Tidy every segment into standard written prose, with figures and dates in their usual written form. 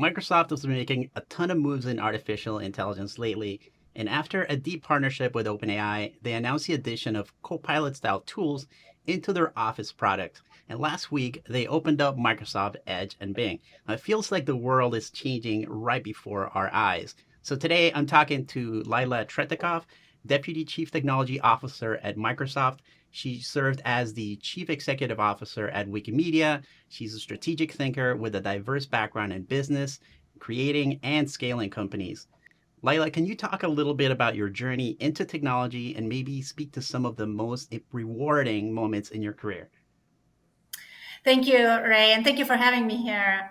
Microsoft has been making a ton of moves in artificial intelligence lately, and after a deep partnership with OpenAI, they announced the addition of Copilot style tools into their Office product. And last week, they opened up Microsoft Edge and Bing. Now, it feels like the world is changing right before our eyes. So today, I'm talking to Lila Tretikov, Deputy Chief Technology Officer at Microsoft. She served as the Chief Executive Officer at Wikimedia. She's a strategic thinker with a diverse background in business, creating and scaling companies. Lila, can you talk a little bit about your journey into technology and maybe speak to some of the most rewarding moments in your career? Thank you, Ray, and thank you for having me here.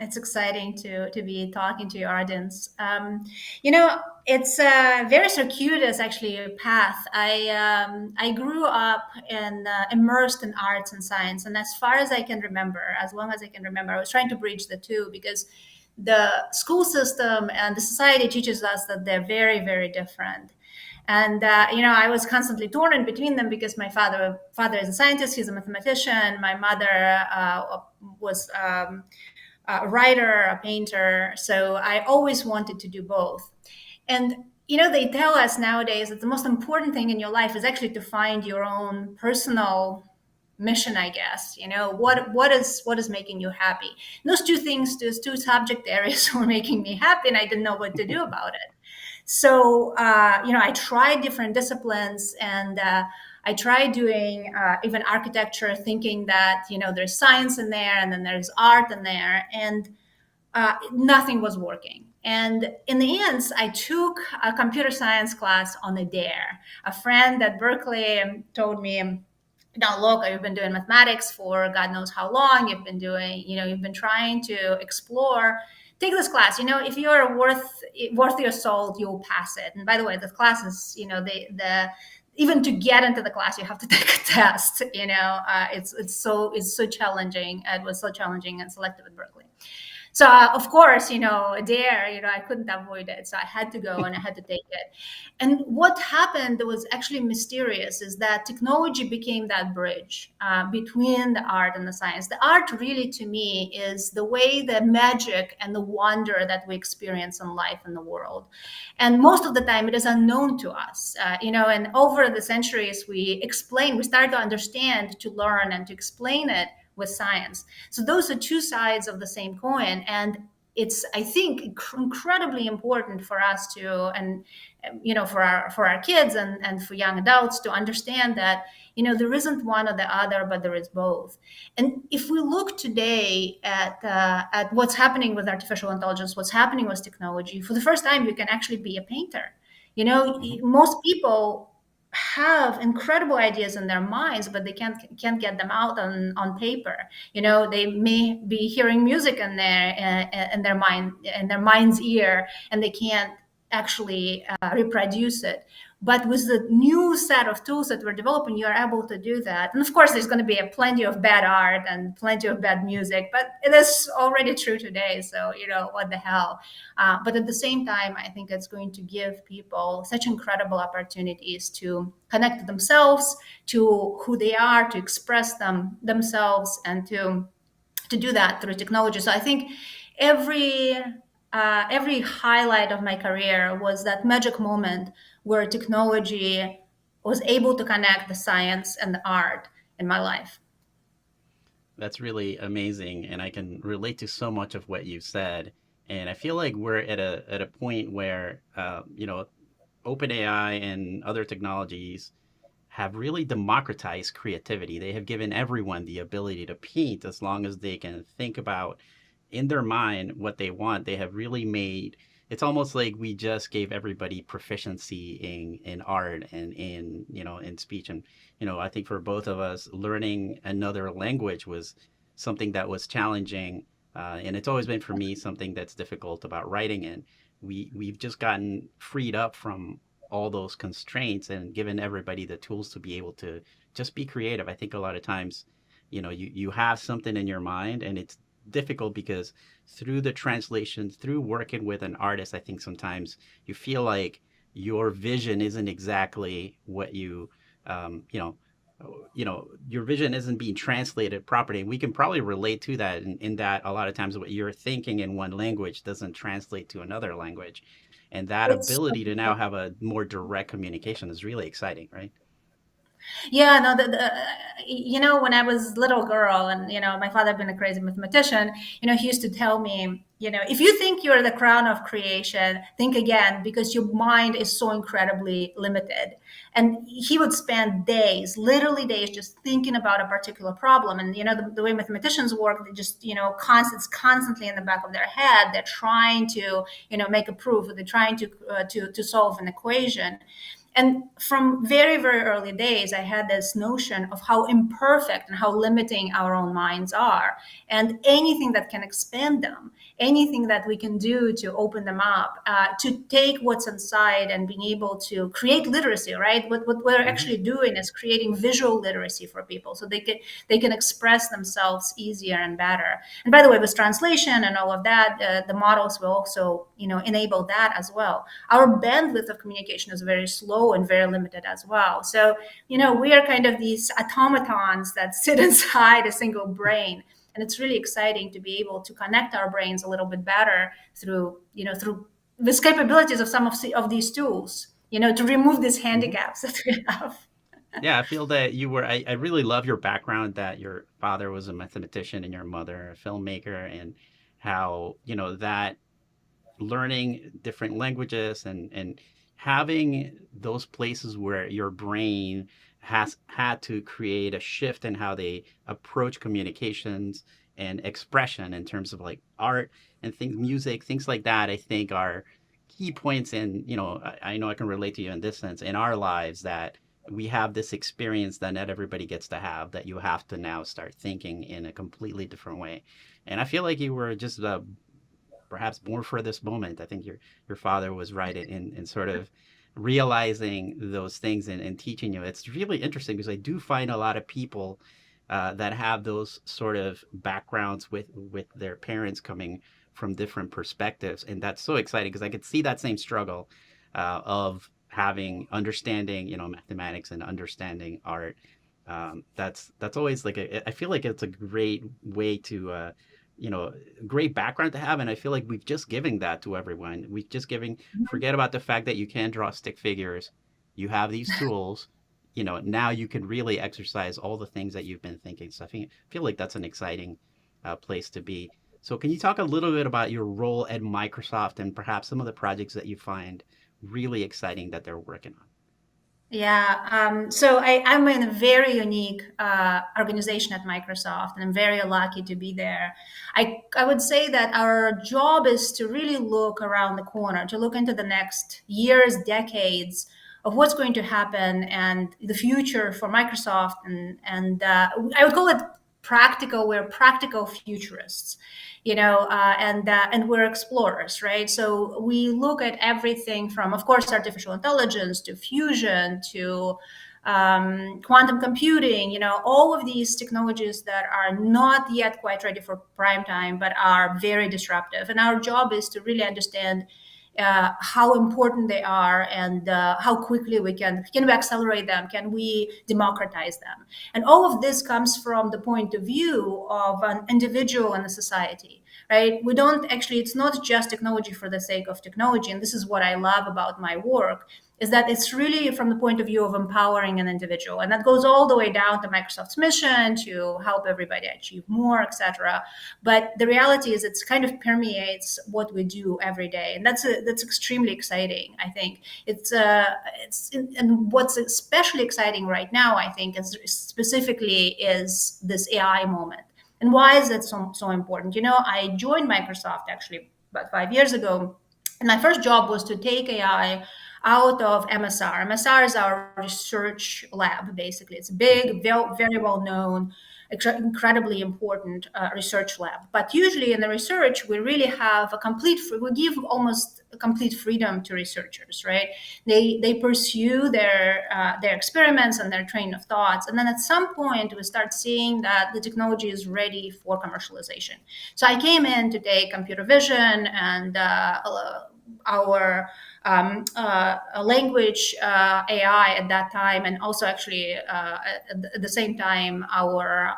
It's exciting to be talking to your audience. It's a very circuitous, actually, path. I grew up and immersed in arts and science, and as far as I can remember, as long as I can remember, I was trying to bridge the two because the school system and the society teaches us that they're very, very different. And I was constantly torn in between them because my father is a scientist, he's a mathematician. My mother was a writer, a painter. So I always wanted to do both. And they tell us nowadays that the most important thing in your life is actually to find your own personal mission, I guess. What is making you happy. Those two things, those two subject areas were making me happy, and I didn't know what to do about it. So, I tried different disciplines, and I tried doing even architecture, thinking that, there's science in there and then there's art in there, and nothing was working. And in the end, I took a computer science class on a dare. A friend at Berkeley told me, now look, you've been doing mathematics for God knows how long. You've been trying to explore. Take this class. If you're worth your salt, you'll pass it. And by the way, the class is, the even to get into the class, you have to take a test. It's so challenging. It was so challenging and selective at Berkeley. So of course, there, I couldn't avoid it. So I had to go and I had to take it. And what happened that was actually mysterious is that technology became that bridge between the art and the science. The art really, to me, is the way the magic and the wonder that we experience in life and the world. And most of the time it is unknown to us, and over the centuries we start to understand, to learn and to explain it with science. So those are two sides of the same coin. And it's, I think, incredibly important for us to, and for our kids and for young adults to understand that, there isn't one or the other, but there is both. And if we look today at what's happening with artificial intelligence, what's happening with technology, for the first time, you can actually be a painter. Most people have incredible ideas in their minds, but they can't get them out on paper. They may be hearing music in their mind's ear, and they can't actually reproduce it. But with the new set of tools that we're developing, you're able to do that. And of course, there's going to be plenty of bad art and plenty of bad music, but it is already true today. So, what the hell? But at the same time, I think it's going to give people such incredible opportunities to connect to themselves, to who they are, to express themselves, and to do that through technology. So I think every highlight of my career was that magic moment where technology was able to connect the science and the art in my life. That's really amazing, and I can relate to so much of what you said. And I feel like we're at a point where OpenAI and other technologies have really democratized creativity. They have given everyone the ability to paint as long as they can think about in their mind what they want. They have really made it's almost like we just gave everybody proficiency in art and in speech. And I think for both of us, learning another language was something that was challenging, and it's always been for me something that's difficult about writing. And we've just gotten freed up from all those constraints and given everybody the tools to be able to just be creative. I think a lot of times, you have something in your mind, and it's difficult because through the translation, through working with an artist, I think sometimes you feel like your vision isn't exactly what you your vision isn't being translated properly. We can probably relate to that in that a lot of times what you're thinking in one language doesn't translate to another language. And that It's ability to now have a more direct communication is really exciting, right? Yeah, no, when I was little girl, and my father had been a crazy mathematician. He used to tell me, if you think you're the crown of creation, think again, because your mind is so incredibly limited. And he would spend days, literally days, just thinking about a particular problem. And the way mathematicians work, they just it's constantly in the back of their head. They're trying to make a proof, or they're trying to solve an equation. And from very, very early days, I had this notion of how imperfect and how limiting our own minds are. And anything that can expand them, anything that we can do to open them up, to take what's inside and being able to create literacy, right? What we're Hmm. actually doing is creating visual literacy for people so they can express themselves easier and better. And by the way, with translation and all of that, the models will also, enable that as well. Our bandwidth of communication is very slow and very limited as well. So, we are kind of these automatons that sit inside a single brain. And it's really exciting to be able to connect our brains a little bit better through these capabilities of some of these tools, to remove these Hmm. handicaps that we have. Yeah, I feel that I really love your background, that your father was a mathematician and your mother a filmmaker, and how, that learning different languages and having those places where your brain has had to create a shift in how they approach communications and expression in terms of like art and things, music, things like that, I think are key points in, I know I can relate to you in this sense in our lives, that we have this experience that not everybody gets to have, that you have to now start thinking in a completely different way. And I feel like you were just perhaps born for this moment. I think your father was right in sort of realizing those things and teaching you. It's really interesting because I do find a lot of people that have those sort of backgrounds with their parents coming from different perspectives, and that's so exciting because I could see that same struggle of having understanding, mathematics and understanding art. That's always like I feel like it's a great way to great background to have. And I feel like we've just given that to everyone. We've just giving, forget about the fact that you can draw stick figures. You have these tools, now you can really exercise all the things that you've been thinking. So feel like that's an exciting place to be. So can you talk a little bit about your role at Microsoft and perhaps some of the projects that you find really exciting that they're working on? Yeah, so I'm in a very unique organization at Microsoft, and I'm very lucky to be there. I would say that our job is to really look around the corner, to look into the next years, decades of what's going to happen and the future for Microsoft. And I would call it practical. We're practical futurists, and we're explorers, right? So we look at everything from, of course, artificial intelligence to fusion to quantum computing, all of these technologies that are not yet quite ready for prime time, but are very disruptive. And our job is to really understand how important they are and how quickly can we accelerate them, can we democratize them. And all of this comes from the point of view of an individual and a society, right? We don't actually, it's not just technology for the sake of technology. And this is what I love about my work, is that it's really from the point of view of empowering an individual. And that goes all the way down to Microsoft's mission to help everybody achieve more, etc. But the reality is it's kind of permeates what we do every day. And that's extremely exciting, I think. And what's especially exciting right now, I think, is specifically is this AI moment. And why is that so important? I joined Microsoft actually about 5 years ago. And my first job was to take AI out of MSR. MSR is our research lab, basically. It's a big, very well known, incredibly important research lab. But usually in the research, we really have we give almost a complete freedom to researchers, right? They pursue their experiments and their train of thoughts. And then at some point, we start seeing that the technology is ready for commercialization. So I came in to take computer vision and language AI at that time, and also actually at the same time our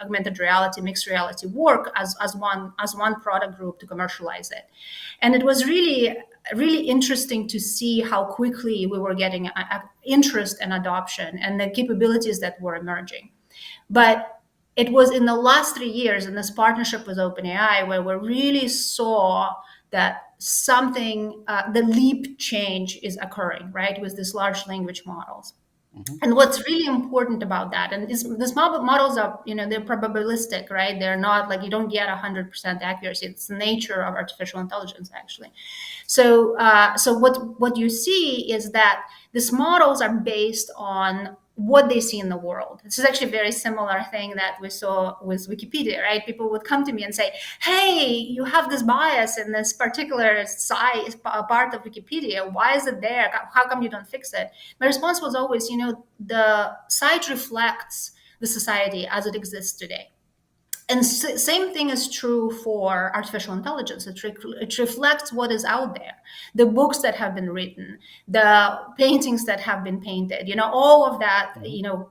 augmented reality, mixed reality work as one product group to commercialize it. And it was really interesting to see how quickly we were getting interest and adoption and the capabilities that were emerging. But it was in the last 3 years in this partnership with OpenAI where we really saw that something, the leap change is occurring, right, with these large language models. Hmm. And what's really important about that, and these models are, they're probabilistic, right? They're not like, you don't get 100% accuracy. It's the nature of artificial intelligence, actually. So what you see is that these models are based on what they see in the world. This is actually a very similar thing that we saw with Wikipedia, right? People would come to me and say, "Hey, you have this bias in this particular size part of Wikipedia. Why is it there? How come you don't fix it?" My response was always, the site reflects the society as it exists today. And same thing is true for artificial intelligence. It reflects what is out there, the books that have been written, the paintings that have been painted, all of that, Hmm.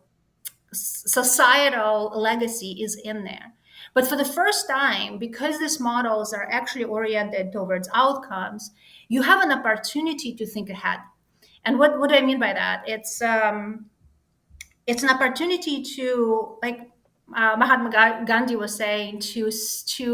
societal legacy is in there. But for the first time, because these models are actually oriented towards outcomes, you have an opportunity to think ahead. And what do I mean by that? It's an opportunity to, like Mahatma Gandhi was saying, to see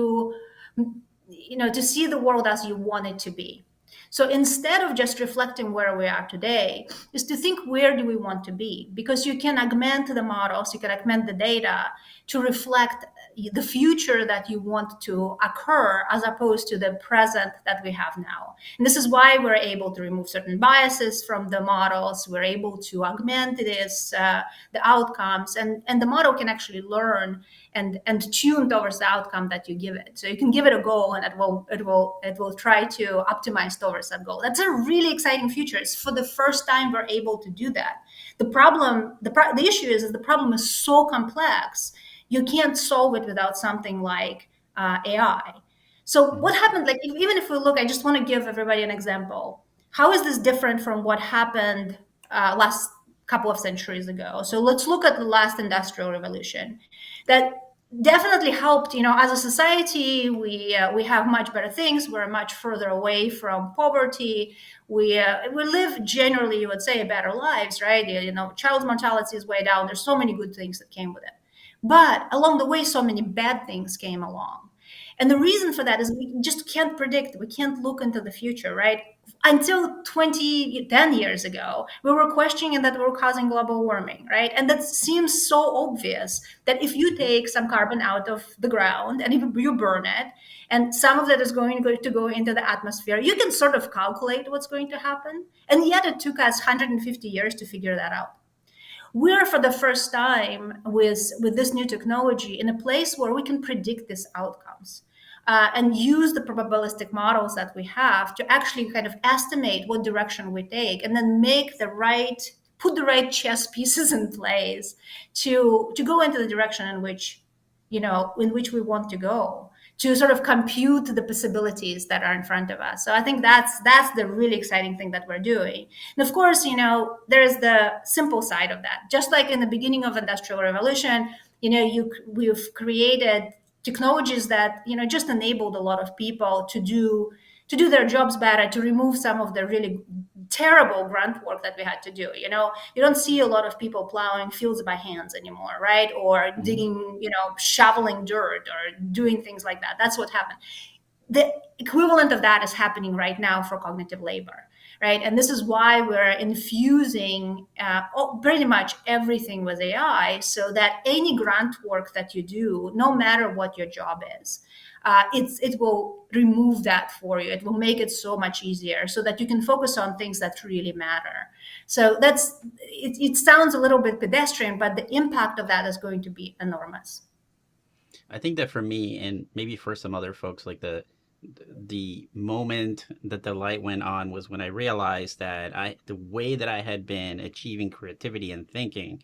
the world as you want it to be. So instead of just reflecting where we are today, is to think, where do we want to be? Because you can augment the models, you can augment the data to reflect the future that you want to occur, as opposed to the present that we have now. And this is why we're able to remove certain biases from the models. We're able to augment the outcomes, and the model can actually learn and tune towards the outcome that you give it. So you can give it a goal, and it will try to optimize towards that goal. That's a really exciting future. It's for the first time we're able to do that. The issue is the problem is so complex, you can't solve it without something like AI. So Hmm. what happened? Like, even if we look, I just want to give everybody an example. How is this different from what happened last couple of centuries ago? So let's look at the last industrial revolution. That definitely helped. As a society, we have much better things. We're much further away from poverty. We live, generally, you would say, better lives, right? Child mortality is way down. There's so many good things that came with it. But along the way, so many bad things came along. And the reason for that is we just can't predict. We can't look into the future, right? Until 10 years ago, we were questioning that we're causing global warming, right? And that seems so obvious that if you Hmm. take some carbon out of the ground and if you burn it, and some of that is going to go into the atmosphere, you can sort of calculate what's going to happen. And yet it took us 150 years to figure that out. We're, for the first time, with this new technology, in a place where we can predict these outcomes, and use the probabilistic models that we have to actually kind of estimate what direction we take, and then put the right chess pieces in place to go into the direction in which we want to go, to sort of compute the possibilities that are in front of us. So I think that's the really exciting thing that we're doing. And of course, there's the simple side of that. Just like in the beginning of Industrial Revolution, we've created technologies that just enabled a lot of people to do their jobs better, to remove some of the really terrible grunt work that we had to do. You don't see a lot of people plowing fields by hands anymore, right? Or Hmm. digging, shoveling dirt or doing things like that. That's what happened. The equivalent of that is happening right now for cognitive labor, right? And this is why we're infusing pretty much everything with AI, so that any grunt work that you do, no matter what your job is, it will remove that for you. It will make it so much easier, so that you can focus on things that really matter. So it sounds a little bit pedestrian, but the impact of that is going to be enormous. I think that for me, and maybe for some other folks, like the moment that the light went on was when I realized that the way that I had been achieving creativity and thinking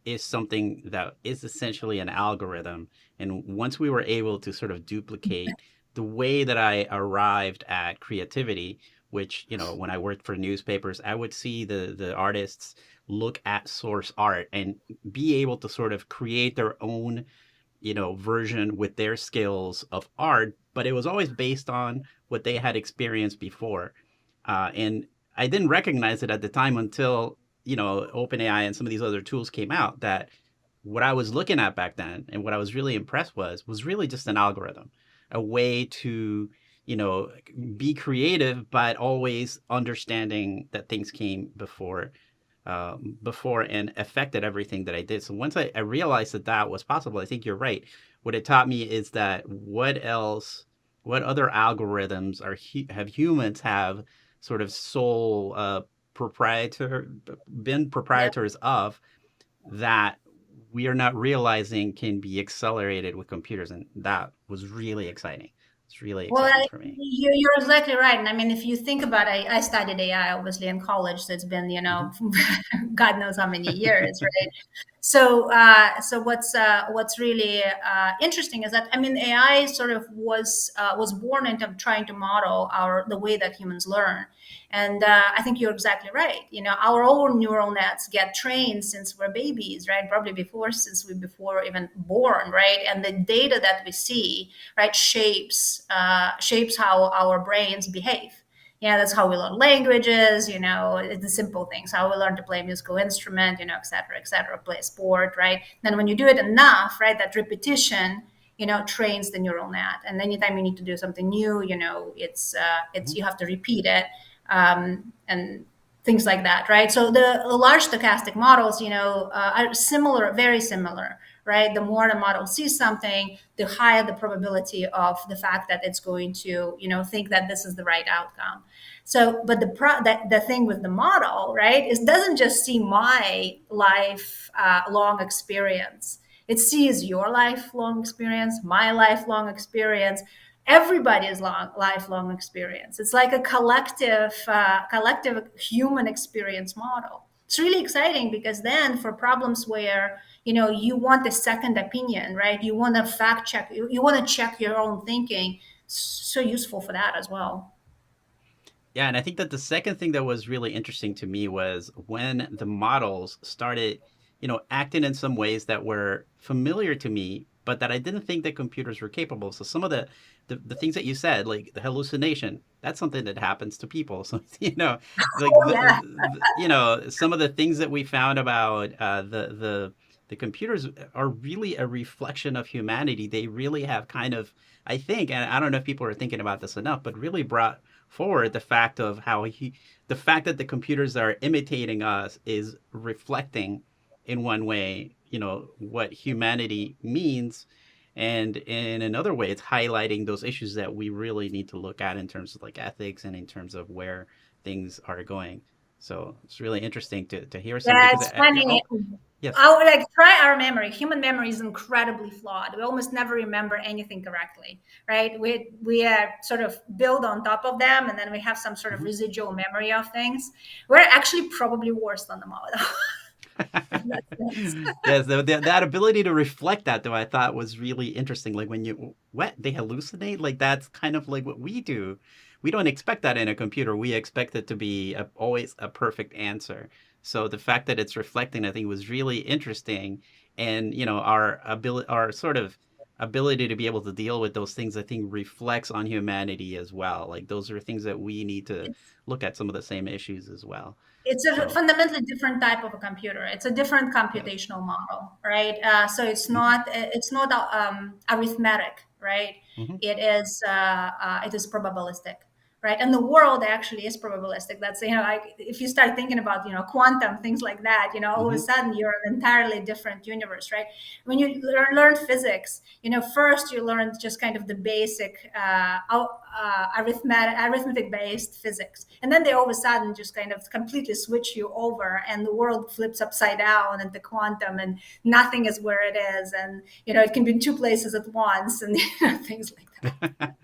is something that is essentially an algorithm. And once we were able to sort of duplicate the way that I arrived at creativity, which, when I worked for newspapers, I would see the artists look at source art and be able to sort of create their own, version with their skills of art, but it was always based on what they had experienced before. And I didn't recognize it at the time until, OpenAI and some of these other tools came out, that what I was looking at back then and what I was really impressed was really just an algorithm, a way to, you know, be creative, but always understanding that things came before and affected everything that I did. So once I realized that that was possible, I think you're right. What it taught me is that what other algorithms have humans have sort of sole proprietor, been Yep. proprietors of, that we are not realizing can be accelerated with computers. And that was really exciting. It's really Well, exciting for me. you're exactly right. And I mean, if you think about it, I studied AI obviously in college. So it's been, Hmm. God knows how many years, right? So what's really interesting is that I mean, AI sort of was born into trying to model the way that humans learn, and I think you're exactly right. Our own neural nets get trained since we're babies, right? Probably before even born, right? And the data that we see, right, shapes how our brains behave. Yeah, that's how we learn languages, the simple things, how we learn to play a musical instrument, et cetera, play a sport, right? Then when you do it enough, right, that repetition, trains the neural net. And anytime you need to do something new, it's you have to repeat it, and things like that, right? So the large stochastic models, are similar, very similar, right? The more the model sees something, the higher the probability of the fact that it's going to, think that this is the right outcome. So, but the thing with the model, right, is doesn't just see my life long experience. It sees your lifelong experience, my lifelong experience, everybody's lifelong experience. It's like a collective human experience model. It's really exciting because then for problems where you want a second opinion, right? You want to fact check, you want to check your own thinking. So useful for that as well. Yeah, and I think that the second thing that was really interesting to me was when the models started, acting in some ways that were familiar to me, but that I didn't think that computers were capable. So some of the things that you said, like the hallucination, that's something that happens to people. So like Oh yeah. some of the things that we found about the computers are really a reflection of humanity. They really have kind of, I think, and I don't know if people are thinking about this enough, but really brought forward the fact of the fact that the computers are imitating us is reflecting in one way, what humanity means. And in another way, it's highlighting those issues that we really need to look at in terms of like ethics and in terms of where things are going. So it's really interesting to hear something Yeah, because it's funny. yes. Our like try our memory. Human memory is incredibly flawed. We almost never remember anything correctly, right? We sort of build on top of them, and then we have some sort of Mhm. residual memory of things. We're actually probably worse than the model. In that sense. Yes, that ability to reflect that though I thought was really interesting. Like when what they hallucinate, like that's kind of like what we do. We don't expect that in a computer. We expect it to be always a perfect answer. So the fact that it's reflecting, I think, was really interesting. And our sort of ability to be able to deal with those things, I think, reflects on humanity as well. Like those are things that we need to look at some of the same issues as well. It's a So fundamentally different type of a computer. It's a different yes. computational model, right? So Hmm. it's not arithmetic, right? Hmm. It is probabilistic, right? And the world actually is probabilistic. That's like if you start thinking about quantum things like that, all of a Hmm. sudden you're an entirely different universe, right? When you learn physics, first you learn just kind of the basic arithmetic based physics, and then they all of a sudden just kind of completely switch you over, and the world flips upside down into quantum, and nothing is where it is, and it can be in two places at once, and things like that.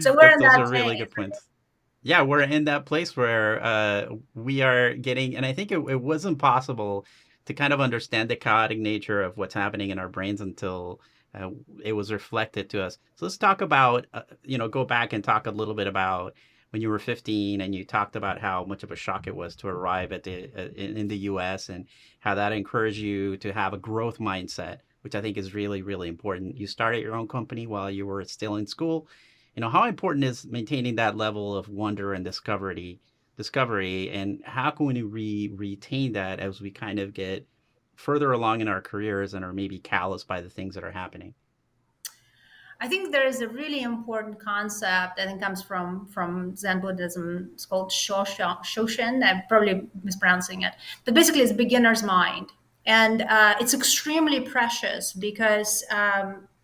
So we're in Those that are really phase. good points. Yeah, we're in that place where we are getting, and I think it wasn't possible to kind of understand the chaotic nature of what's happening in our brains until it was reflected to us. So let's talk about, go back and talk a little bit about when you were 15, and you talked about how much of a shock it was to arrive at in the US, and how that encouraged you to have a growth mindset, which I think is really, really important. You started your own company while you were still in school. How important is maintaining that level of wonder and discovery, and how can we retain that as we kind of get further along in our careers and are maybe calloused by the things that are happening? I think there is a really important concept. I think comes from Zen Buddhism. It's called Shoshin. I'm probably mispronouncing it, but basically, it's beginner's mind, and it's extremely precious because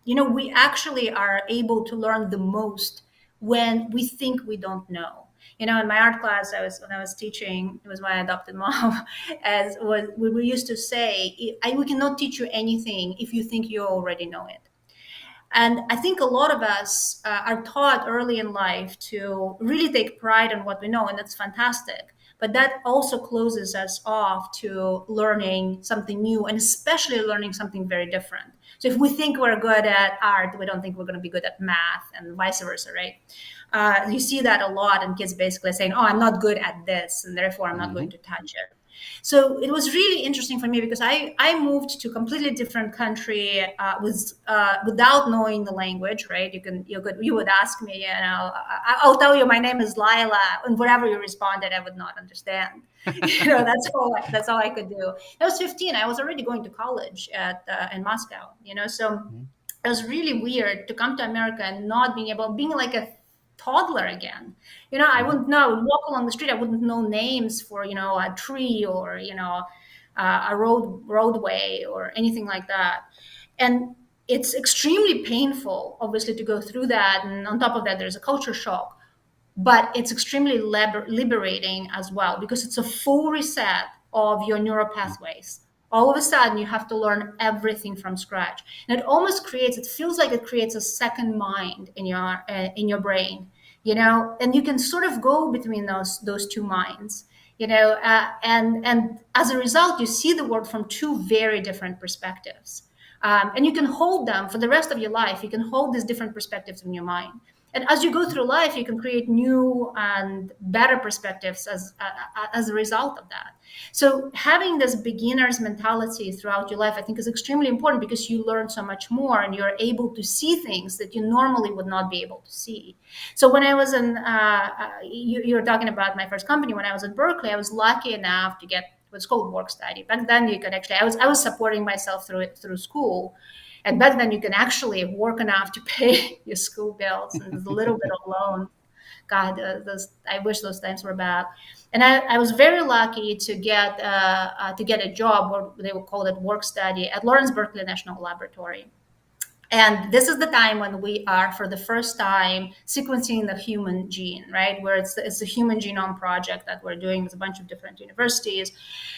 we actually are able to learn the most when we think we don't know. In my art class, when I was teaching, it was my adopted mom, as what we used to say: we cannot teach you anything if you think you already know it. And I think a lot of us are taught early in life to really take pride in what we know, and that's fantastic. But that also closes us off to learning something new, and especially learning something very different. So if we think we're good at art, we don't think we're going to be good at math, and vice versa, right? You see that a lot, and kids basically saying, "Oh, I'm not good at this, and therefore I'm not going Hmm. to touch it." So it was really interesting for me because I moved to a completely different country without knowing the language, right? You would ask me, I'll tell you my name is Lila, and whatever you responded, I would not understand. That's all I could do. I was 15. I was already going to college in Moscow. So it was really weird to come to America and not being like a toddler again. I Hmm. wouldn't know. I would walk along the street. I wouldn't know names for a tree or a roadway or anything like that. And it's extremely painful, obviously, to go through that. And on top of that, there's a culture shock. But it's extremely liberating as well because it's a full reset of your neural pathways. All of a sudden, you have to learn everything from scratch, and it feels like it creates a second mind in your brain, and you can sort of go between those two minds, and as a result, you see the world from two very different perspectives. And you can hold them for the rest of your life. You can hold these different perspectives in your mind. And as you go through life, you can create new and better perspectives as a result of that. So having this beginner's mentality throughout your life, I think, is extremely important because you learn so much more and you're able to see things that you normally would not be able to see. So when I was you were talking about my first company. When I was at Berkeley, I was lucky enough to get what's called work study. Back then, you could actually, I was supporting myself through school. And back then, you can actually work enough to pay your school bills and there's a little bit of loan. God, I wish those times were back. And I was very lucky to get a job, or they would call it work study, at Lawrence Berkeley National Laboratory. And this is the time when we are, for the first time, sequencing the human gene, right? Where it's a human genome project that we're doing with a bunch of different universities.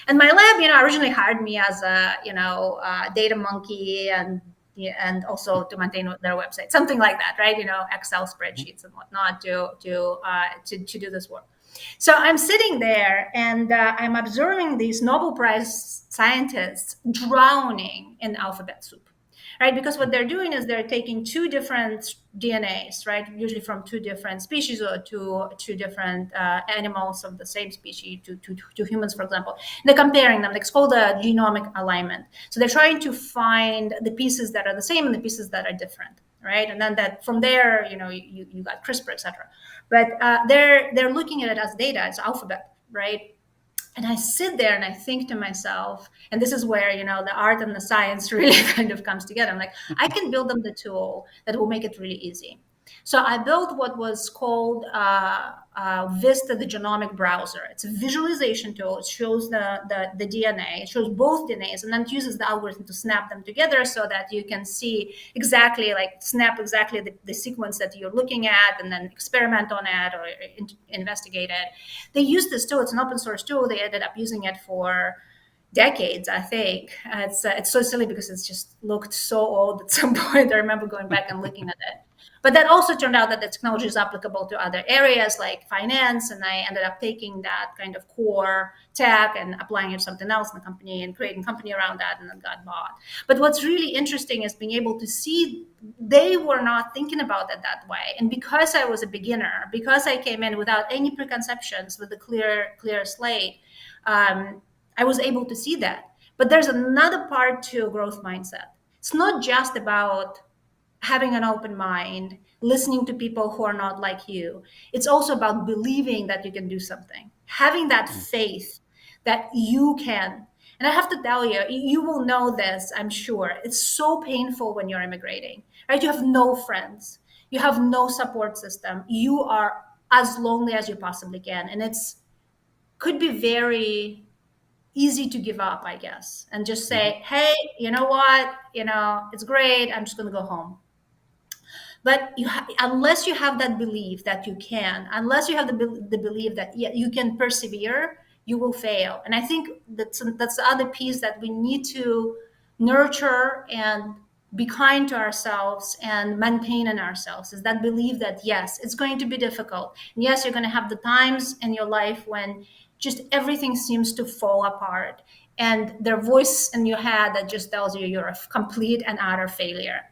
And my lab, originally hired me as a data monkey and also to maintain their website, something like that, right? Excel spreadsheets and whatnot to do this work. So I'm sitting there and I'm observing these Nobel Prize scientists drowning in alphabet soup, right? Because what they're doing is they're taking two different DNAs, right? Usually from two different species or two different animals of the same species to humans, for example. And they're comparing them. It's called a genomic alignment. So they're trying to find the pieces that are the same and the pieces that are different, right? And then that from there, you got CRISPR, etc. But they're looking at it as data, it's alphabet, right? And I sit there and I think to myself, and this is where the art and the science really kind of comes together. I'm like, I can build them the tool that will make it really easy. So I built what was called Vista, the genomic browser. It's a visualization tool. It shows the DNA. It shows both DNAs, and then it uses the algorithm to snap them together so that you can see exactly, snap exactly the sequence that you're looking at, and then experiment on it or investigate it. They use this tool. It's an open source tool. They ended up using it for decades, I think. It's so silly because it's just looked so old at some point. I remember going back and looking at it. But that also turned out that the technology is applicable to other areas like finance. And I ended up taking that kind of core tech and applying it to something else in the company and creating a company around that, and then got bought. But what's really interesting is being able to see they were not thinking about it that way. And because I was a beginner, because I came in without any preconceptions, with a clear slate, I was able to see that. But there's another part to growth mindset. It's not just about having an open mind, listening to people who are not like you. It's also about believing that you can do something, having that Mm. faith that you can. And I have to tell you, you will know this, I'm sure. It's so painful when you're immigrating, right? You have no friends, you have no support system. You are as lonely as you possibly can. And it's could be very easy to give up, I guess, and just Mhm. say, hey, you know what? It's great. I'm just going to go home. But unless you have that belief that you can, unless you have the belief that yeah, you can persevere, you will fail. And I think that's the other piece that we need to nurture and be kind to ourselves and maintain in ourselves, is that belief that yes, it's going to be difficult. And yes, you're going to have the times in your life when just everything seems to fall apart, and their voice in your head that just tells you you're a complete and utter failure.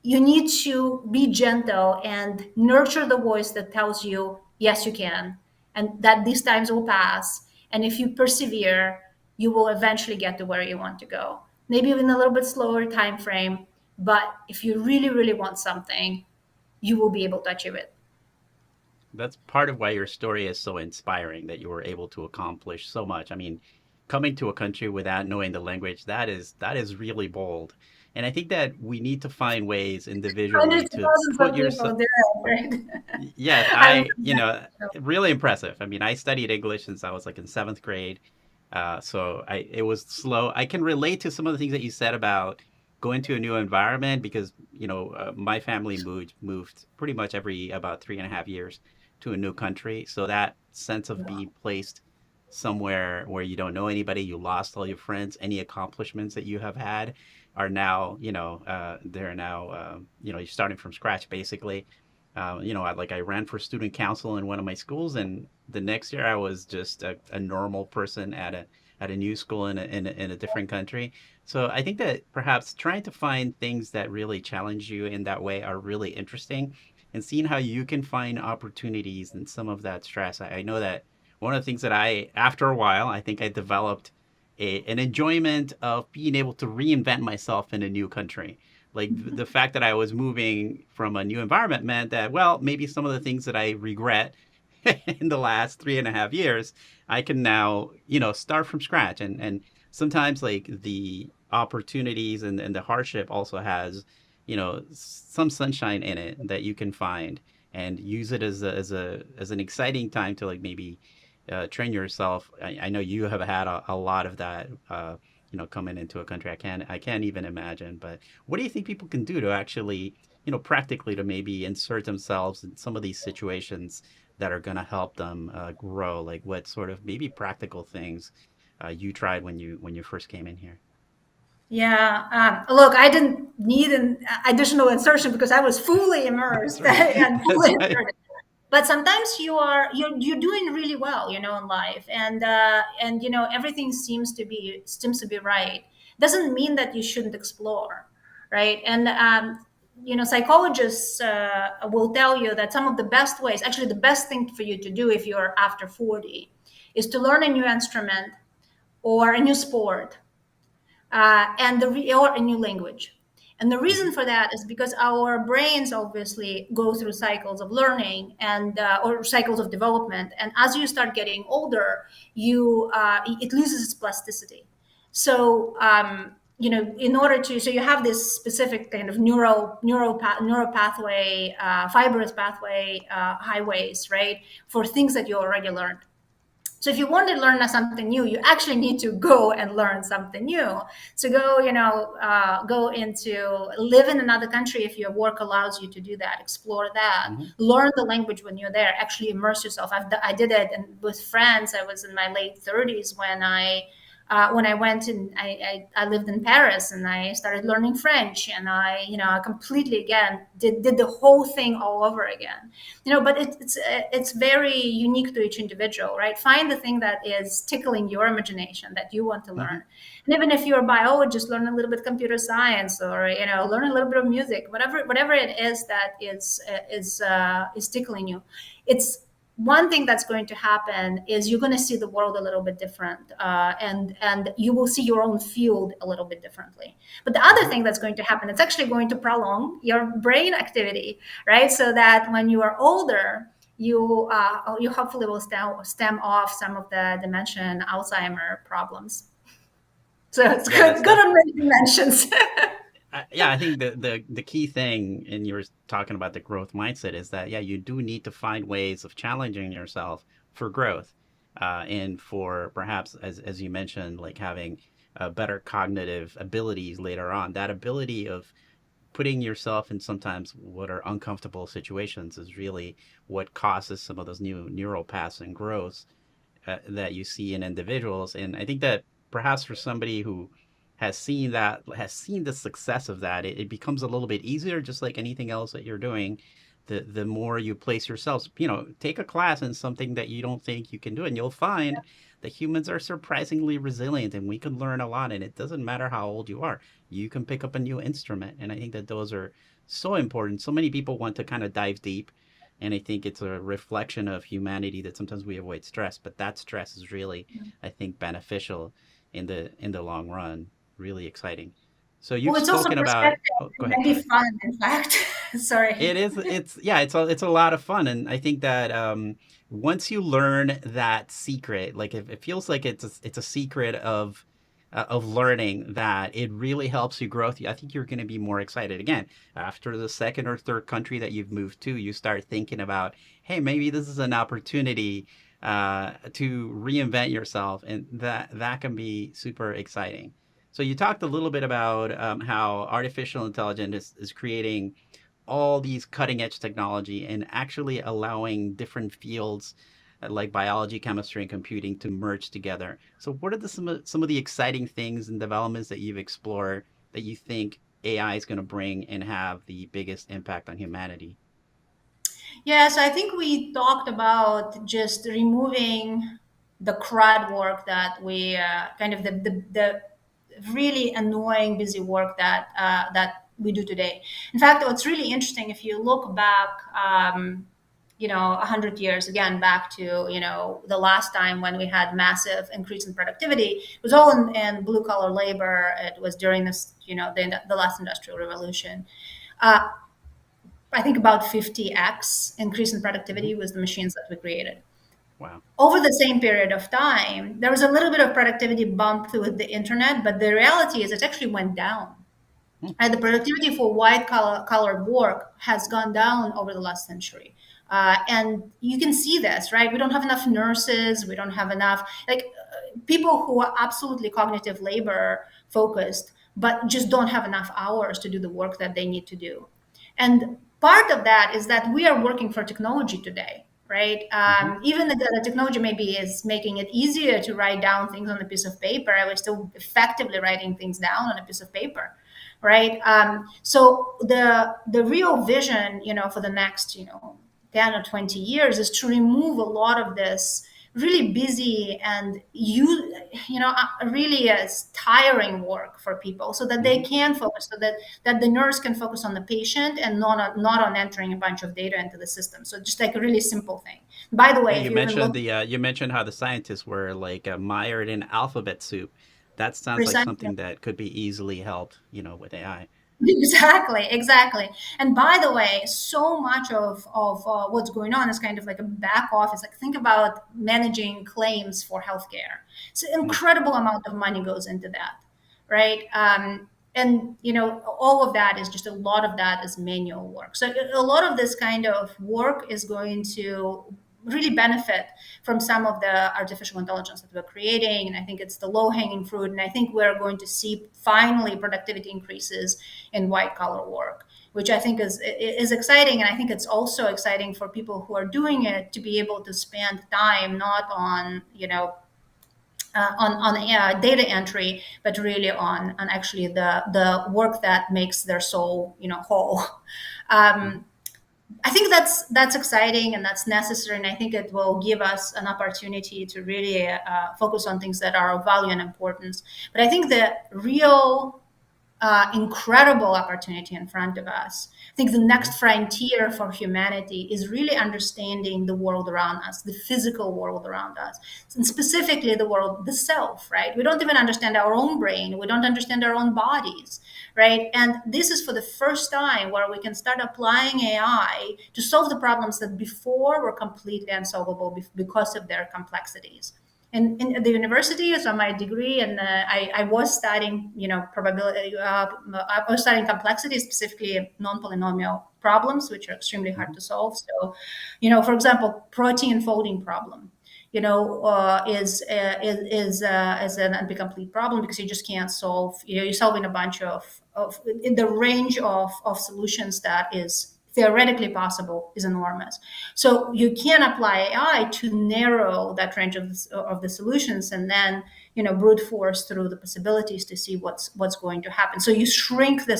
You need to be gentle and nurture the voice that tells you, yes, you can, and that these times will pass. And if you persevere, you will eventually get to where you want to go. Maybe in a little bit slower time frame, but if you really, really want something, you will be able to achieve it. That's part of why your story is so inspiring, that you were able to accomplish so much. I mean, coming to a country without knowing the language, that is really bold. And I think that we need to find ways individually Hundreds of to thousands put of yourself. people do it, right? Yes, I love that. really impressive. I mean, I studied English since I was like in seventh grade. So it was slow. I can relate to some of the things that you said about going to a new environment because, my family moved pretty much every about 3.5 years to a new country. So that sense of being placed somewhere where you don't know anybody, you lost all your friends, any accomplishments that you have had are now, they're now, you're starting from scratch basically. I ran for student council in one of my schools, and the next year I was just a normal person at a new school in a different country. So I think that perhaps trying to find things that really challenge you in that way are really interesting, and seeing how you can find opportunities in some of that stress. I know that one of the things that after a while, I think I developed an enjoyment of being able to reinvent myself in a new country. Like the fact that I was moving from a new environment meant that, well, maybe some of the things that I regret in the last 3.5 years, I can now, start from scratch. And sometimes like the opportunities and the hardship also has, some sunshine in it that you can find and use it as an exciting time to like maybe train yourself. I know you have had a lot of that, coming into a country. I can't even imagine. But what do you think people can do to actually, practically to maybe insert themselves in some of these situations that are going to help them grow? Like what sort of maybe practical things you tried when you first came in here? Yeah. Look, I didn't need an additional insertion because I was fully That's immersed right. and fully That's right. inserted. But sometimes you're doing really well, in life, and everything seems to be right. Doesn't mean that you shouldn't explore, right? And psychologists will tell you that some of the best ways, actually, the best thing for you to do if you're after 40, is to learn a new instrument or a new sport, or a new language. And the Hmm. reason for that is because our brains obviously go through cycles of learning and or cycles of development. And as you start getting older, it loses its plasticity. So in order to, so you have this specific kind of neural pathway, fibrous pathway, highways, right, for things that you already learned. So if you want to learn something new, you actually need to go and learn something new. So go into live in another country if your work allows you to do that. Explore that. Hmm. Learn the language when you're there. Actually immerse yourself. I did it, and with friends. I was in my late 30s when I When I went and I lived in Paris and I started learning French, and I completely again did the whole thing all over again. But it's very unique to each individual, right? Find the thing that is tickling your imagination that you want to Hmm. learn. And even if you're a biologist, learn a little bit computer science, or learn a little bit of music, whatever it is that is tickling you. It's one thing that's going to happen is you're going to see the world a little bit different, and you will see your own field a little bit differently. But the other Hmm. thing that's going to happen, it's actually going to prolong your brain activity, right? So that when you are older, you hopefully will stem off some of the dementia and Alzheimer problems. So it's Yeah, that's good def on many dimensions. yeah, I think the key thing, and you were talking about the growth mindset, is that yeah, you do need to find ways of challenging yourself for growth, and for perhaps as you mentioned, like having better cognitive abilities later on. That ability of putting yourself in sometimes what are uncomfortable situations is really what causes some of those new neural paths and growths that you see in individuals. And I think that perhaps for somebody who has seen the success of that, it becomes a little bit easier, just like anything else that you're doing. The more you place yourselves, take a class in something that you don't think you can do, and you'll find that humans are surprisingly resilient, and we can learn a lot. And it doesn't matter how old you are, you can pick up a new instrument. And I think that those are so important. So many people want to kind of dive deep, and I think it's a reflection of humanity that sometimes we avoid stress, but that stress is really, I think, beneficial in the long run. Really exciting. So Well, you've it's also spoken about. perspective. Oh, go It ahead. might be Sorry. fun, in fact. Sorry. It is. It's yeah. It's a lot of fun, and I think that once you learn that secret, like it feels like it's a secret of learning that it really helps you grow. I think you're going to be more excited again after the second or third country that you've moved to. You start thinking about, hey, maybe this is an opportunity to reinvent yourself, and that can be super exciting. So you talked a little bit about how artificial intelligence is creating all these cutting edge technology and actually allowing different fields like biology, chemistry, and computing to merge together. So, what are some of the exciting things and developments that you've explored that you think AI is going to bring and have the biggest impact on humanity? Yes, I think we talked about just removing the crud work that we kind of the really annoying busy work that we do today. In fact, what's really interesting, if you look back, 100 years again back to the last time when we had massive increase in productivity, it was all in blue collar labor. It was during this, the last industrial revolution. Uh, I think about 50x increase in Hmm. productivity was the machines that we created. Wow. Over the same period of time, there was a little bit of productivity bump with the internet, but the reality is it actually went down. Hmm. And the productivity for collar work has gone down over the last century. And you can see this, right? We don't have enough nurses. We don't have enough, like, people who are absolutely cognitive labor focused, but just don't have enough hours to do the work that they need to do. And part of that is that we are working for technology today, right? Hmm. Even the technology maybe is making it easier to write down things on a piece of paper. I was still effectively writing things down on a piece of paper, right? So the real vision, for the next, 10 or 20 years is to remove a lot of this really busy and really is tiring work for people, so that they Hmm. can focus, so that the nurse can focus on the patient and not on entering a bunch of data into the system. So just like a really simple thing. By the Yeah, way, if you you even mentioned look the you mentioned how the scientists were like mired in alphabet soup. That sounds like precisely. something that could be easily helped, with AI. Exactly. And by the way, so much of what's going on is kind of like a back office. Like, think about managing claims for healthcare. It's an Hmm. incredible amount of money goes into that, right? And all of that is just, a lot of that is manual work. So a lot of this kind of work is going to really benefit from some of the artificial intelligence that we're creating. And I think it's the low hanging fruit. And I think we're going to see finally productivity increases in white collar work, which I think is exciting. And I think it's also exciting for people who are doing it to be able to spend time not on data entry, but really on actually the work that makes their soul, whole. Mhm. Um, I think that's exciting and that's necessary, and I think it will give us an opportunity to really focus on things that are of value and importance. But I think the real incredible opportunity in front of us. I think the Mhm. next frontier for humanity is really understanding the world around us, the physical world around us, and specifically the world, the self, right? We don't even understand our own brain. We don't understand our own bodies, right? And this is for the first time where we can start applying AI to solve the problems that before were completely unsolvable because of their complexities in the university, so my degree, and I was studying, probability. I was studying complexity, specifically non-polynomial problems, which are extremely hard Mhm. to solve. So, for example, protein folding problem, is an incomplete problem because you just can't solve. You're solving a bunch of in the range of solutions that is theoretically possible is enormous. So you can apply AI to narrow that range of the solutions, and then brute force through the possibilities to see what's going to happen. So you shrink the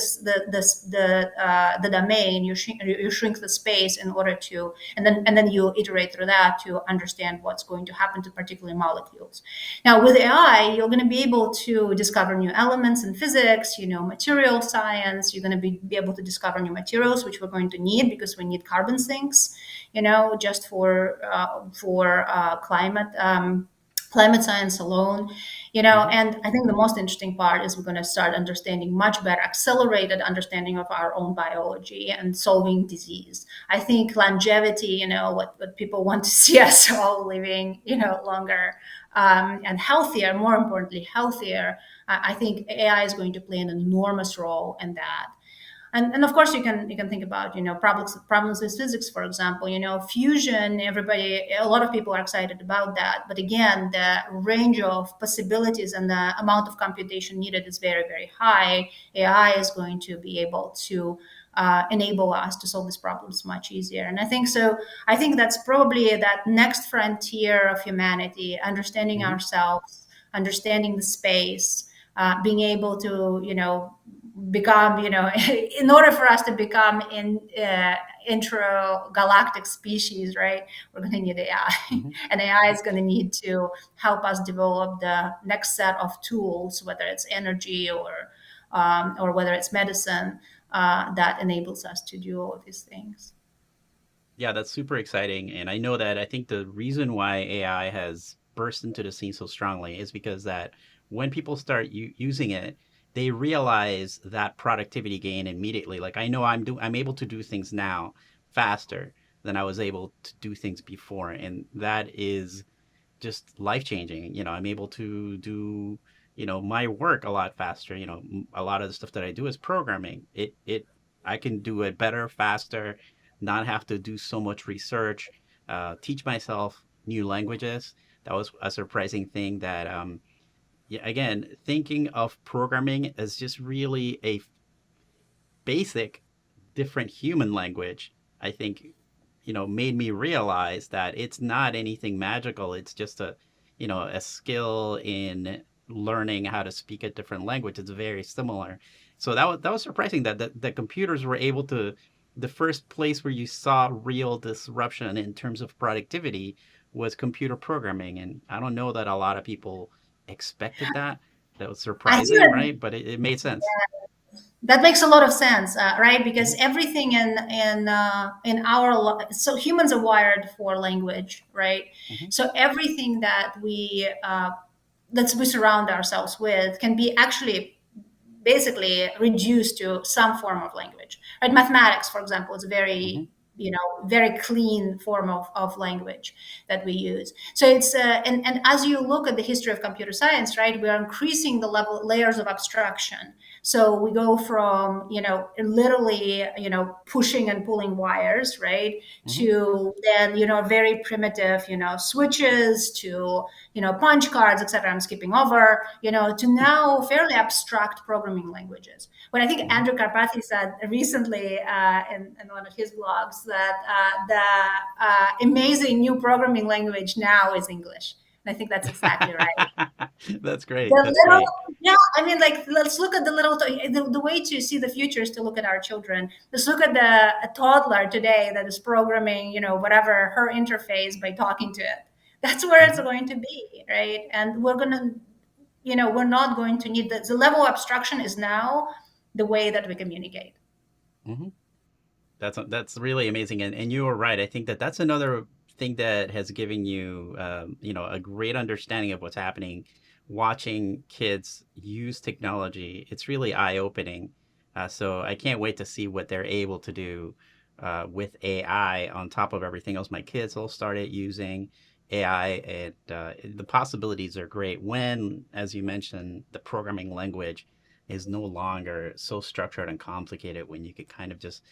domain, you shrink the space in order to, and then you iterate through that to understand what's going to happen to particular molecules. Now with AI, you're going to be able to discover new elements in physics, material science. You're going to be able to discover new materials, which we're going to need because we need carbon sinks, just for climate science alone. Mhm. And I think the most interesting part is we're going to start understanding much better, accelerated understanding of our own biology and solving disease. I think longevity, what people want to see us all living, longer, and healthier, more importantly, healthier. I think AI is going to play an enormous role in that. And of course you can think about problems with physics, for example, fusion. A lot of people are excited about that, but again, the range of possibilities and the amount of computation needed is very, very high. AI is going to be able to enable us to solve these problems much easier, and I think that's probably that next frontier of humanity, understanding Mhm. ourselves, understanding the space, being able to become, in order for us to become in intragalactic species, right? We're going to need AI, Mhm. and AI is going to need to help us develop the next set of tools, whether it's energy or whether it's medicine, that enables us to do all of these things. Yeah, that's super exciting. And I know that I think the reason why AI has burst into the scene so strongly is because that when people start using it, they realize that productivity gain immediately. Like I know I'm able to do things now faster than I was able to do things before, and that is just life changing. I'm able to do, my work a lot faster. A lot of the stuff that I do is programming. I can do it better, faster, not have to do so much research, teach myself new languages. That was a surprising thing that, yeah, again, thinking of programming as just really a basic different human language, I think, made me realize that it's not anything magical. It's just a skill in learning how to speak a different language. It's very similar. So that was surprising that the computers were able to. The first place where you saw real disruption in terms of productivity was computer programming, and I don't know that a lot of people expected that. That was I think surprising, right? But it made sense. that makes a lot of sense, right? Because Hmm. everything in our so humans are wired for language, right? Hmm. So everything that we surround ourselves with can be actually basically reduced to some form of language, right? Mathematics, for example, is a Hmm. very clean form of language that we use. So it's and as you look at the history of computer science, right, we are increasing the layers of abstraction. So we go from literally pushing and pulling wires, right, Hmm. to then very primitive switches, to punch cards, etc. I'm skipping over, to now fairly abstract programming languages. When I think Hmm. Andrew Karpathy said recently in one of his blogs that the amazing new programming language now is English. And I think that's exactly right. That's The great. That's little, great. yeah, I mean, like, let's look at the little, the way to see the future is to look at our children. Let's look at a toddler today that is programming, whatever her interface by talking to it. That's where it's Hmm. going to be, right? And we're not going to need the level of abstraction is now the way that we communicate. Hmm. That's really amazing, and you were right. I think that that's another thing that has given you, a great understanding of what's happening. Watching kids use technology, it's really eye opening. So I can't wait to see what they're able to do with AI on top of everything else. My kids all started using AI, and the possibilities are great. When, as you mentioned, the programming language is no longer so structured and complicated, when you could kind of just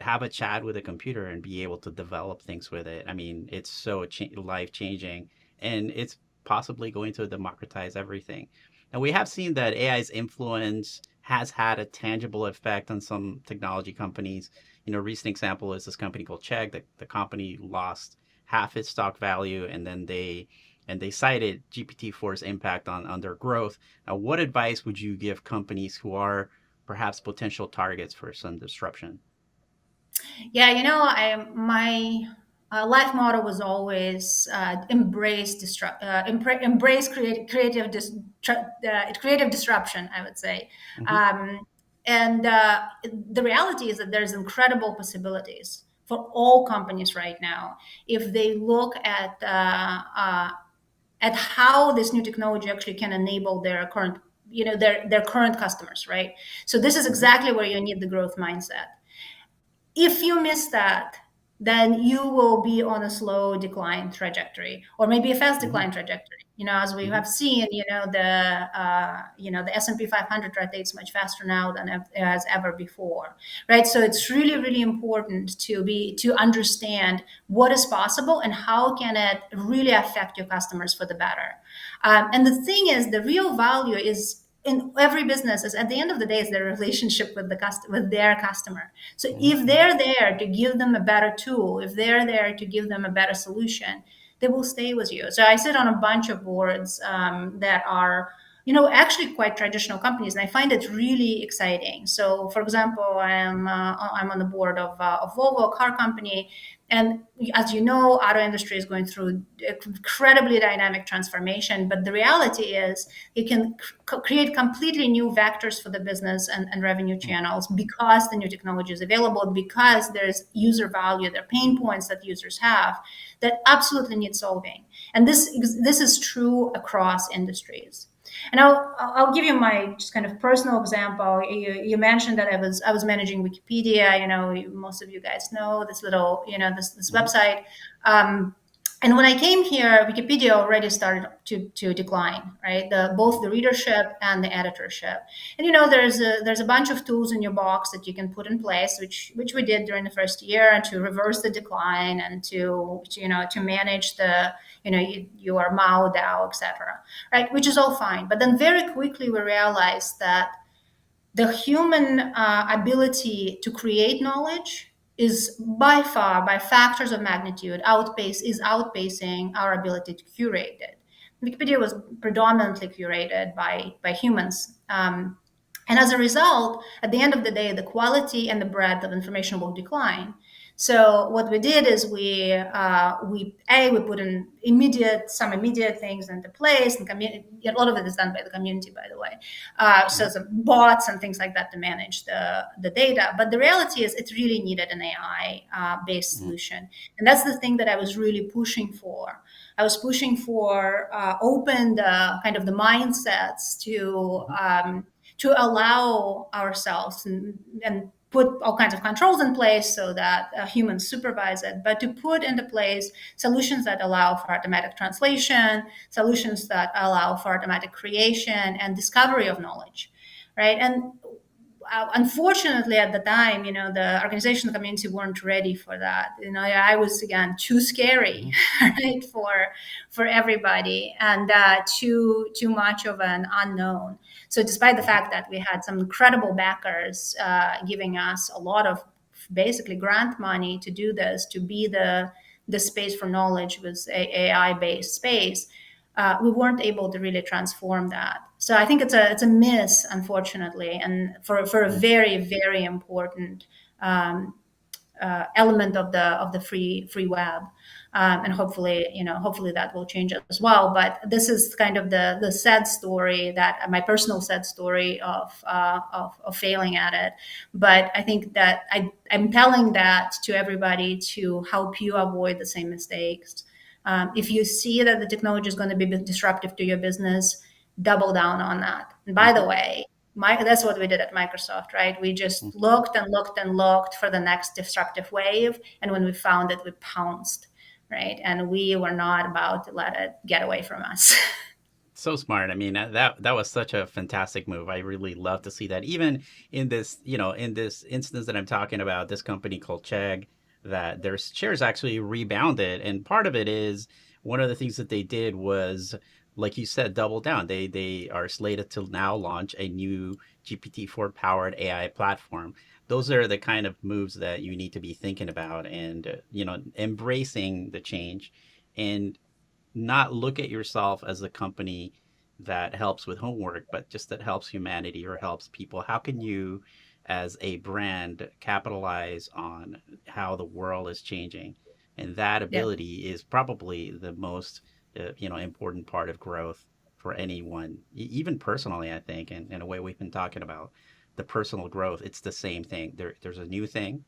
have a chat with a computer and be able to develop things with it. I mean, it's so life changing, and it's possibly going to democratize everything. And we have seen that AI's influence has had a tangible effect on some technology companies. A recent example is this company called Chegg. The company lost half its stock value, and then they cited GPT-4's impact on their growth. Now, what advice would you give companies who are perhaps potential targets for some disruption? Yeah, my life motto was always embrace creative disruption, I would say. Hmm. And the reality is that there's incredible possibilities for all companies right now if they look at how this new technology actually can enable their current their current customers, right? So this is Hmm. exactly where you need the growth mindset. If you miss that, then you will be on a slow decline trajectory, or maybe a fast Hmm. decline trajectory. As we Hmm. have seen, the S&P 500 rotates much faster now than it has ever before, right? So it's really, really important to understand what is possible and how can it really affect your customers for the better. And the thing is, the real value is in every business is at the end of the day is their relationship with with their customer. So if Hmm. they're there to give them a better tool, if they're there to give them a better solution, they will stay with you. So I sit on a bunch of boards that are, actually quite traditional companies, and I find it really exciting. So, for example, I'm on the board of Volvo, a car company, and as you know, auto industry is going through incredibly dynamic transformation. But the reality is, you can create completely new vectors for the business and revenue channels because the new technology is available, because there's user value, there are pain points that users have that absolutely need solving. And this is true across industries. And I'll give you my just kind of personal example. You mentioned that I was managing Wikipedia. Most of you guys know this little this Hmm. website. Um, and when I came here, Wikipedia already started to decline, right? Both the readership and the editorship. And there's a bunch of tools in your box that you can put in place, which we did during the first year, and to reverse the decline and to manage the your MAU, DAO, etc. Right? Which is all fine. But then very quickly we realized that the human ability to create knowledge is by far, by factors of magnitude, outpacing our ability to curate it. Wikipedia was predominantly curated by humans. And as a result, at the end of the day, the quality and the breadth of information will decline. So what we did is we put in some immediate things into place, and a lot of it is done by the community, by the way. So Hmm. some bots and things like that to manage the data. But the reality is, it really needed an AI based Hmm. solution, and that's the thing that I was really pushing for. I was pushing for open the kind of the mindsets Hmm. to allow ourselves and put all kinds of controls in place so that humans supervise it, but to put into place solutions that allow for automatic translation, solutions that allow for automatic creation and discovery of knowledge, right? And unfortunately, at the time, the organization, the community weren't ready for that. I was again too scary, Hmm. right, for everybody, and too much of an unknown. So, despite the Hmm. fact that we had some incredible backers giving us a lot of basically grant money to do this, to be the space for knowledge with AI based space, we weren't able to really transform that. So I think it's a miss, unfortunately, and for a Mhm. very very important um, element of the free web. And hopefully, hopefully that will change as well. But this is kind of the sad story, that my personal sad story of failing at it. But I think that I'm telling that to everybody to help you avoid the same mistakes. If you see that the technology is going to be disruptive to your business, double down on that. And by Mhm. the way, that's what we did at Microsoft, right? We just looked and looked and looked for the next disruptive wave. And when we found it, we pounced, right? And we were not about to let it get away from us. So smart. I mean, that was such a fantastic move. I really love to see that. Even in this, in this instance that I'm talking about, this company called Chegg, that their shares actually rebounded, and part of it is one of the things that they did was, like you said, double down. They are slated to now launch a new GPT-4 powered AI platform. Those are the kind of moves that you need to be thinking about, and embracing the change, and not look at yourself as a company that helps with homework, but just that helps humanity or helps people. How can you, as a brand, capitalize on how the world is changing? And that Yeah. ability is probably the most, important part of growth for anyone, even personally. I think, and in a way we've been talking about the personal growth, it's the same thing. There's a new thing,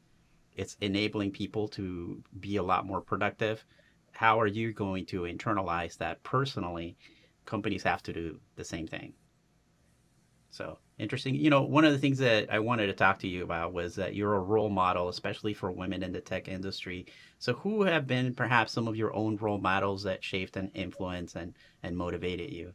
it's enabling people to be a lot more productive. How are you going to internalize that personally? Companies have to do the same thing. So interesting. One of the things that I wanted to talk to you about was that you're a role model, especially for women in the tech industry. So who have been perhaps some of your own role models that shaped and influenced and motivated you?